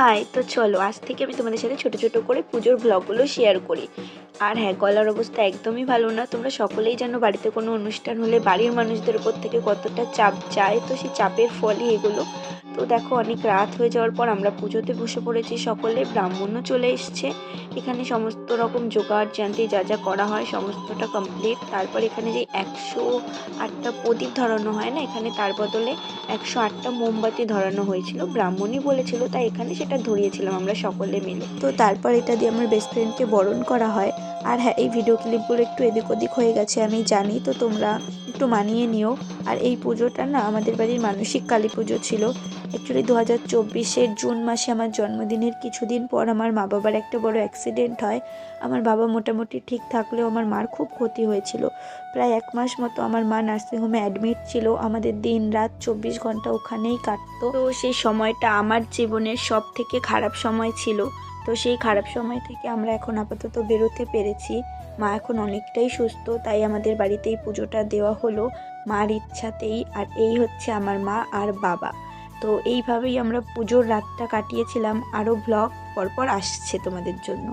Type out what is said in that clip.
High, তো চলো আজ থেকে আমি তোমাদের সাথে ছোট ছোট করে পুজোর ব্লগগুলো শেয়ার করি। আর হ্যাঁ, গলার অবস্থা একদমই ভালো না। তোমরা সকলেই জানো বাড়িতে কোনো অনুষ্ঠান হলে বাড়ির মানুষদের উপর থেকে কতটা চাপ যায়, তো সেই চাপের ফলই এগুলো। তো দেখো, অনেক রাত হয়ে যাওয়ার পর আমরা পুজোতে বসে পড়েছি সকলে, ব্রাহ্মণও চলে এসছে। এখানে সমস্ত রকম জোগাড় জান্তি যা যা করা হয় সমস্তটা কমপ্লিট। তারপর এখানে যে 108টা প্রদীপ ধরানো হয় না, এখানে তার বদলে 108টা মোমবাতি ধরানো হয়েছিল, ব্রাহ্মণই বলেছিল, তাই এখানে সেটা ধরিয়েছিলাম আমরা সকলে মিলে। তো তারপর এটা দিয়ে আমার বেস্ট ফ্রেন্ডকে বরণ করা হয়। আর হ্যাঁ, এই ভিডিও ক্লিপগুলো একটু এদিক ওদিক হয়ে গেছে আমি জানি, তো তোমরা একটু মানিয়ে নিও। আর এই পুজোটা না আমাদের বাড়ির মানসিক কালী পুজো ছিল। অ্যাকচুয়ালি 2024-এর জুন মাসে আমার জন্মদিনের কিছুদিন পর আমার মা বাবার একটা বড় অ্যাক্সিডেন্ট হয়। আমার বাবা মোটামুটি ঠিক থাকলেও আমার মার খুব ক্ষতি হয়েছিল। প্রায় 1 মাস মতো আমার মা নার্সিংহোমে অ্যাডমিট ছিল। আমাদের দিন রাত 24 ঘন্টা ওখানেই কাটতো। তো সেই সময়টা আমার জীবনের সব থেকে খারাপ সময় ছিল। তো সেই খারাপ সময় থেকে আমরা এখন আপাতত বেরোতে পেরেছি। মা এখন অনেকটাই সুস্থ, তাই আমাদের বাড়িতেই পুজোটা দেওয়া হলো মার ইচ্ছাতেই। আর এই হচ্ছে আমার মা আর বাবা। তো এইভাবেই আমরা পুজোর রাতটা কাটিয়েছিলাম। আরও ব্লগ পরপর আসছে তোমাদের জন্য।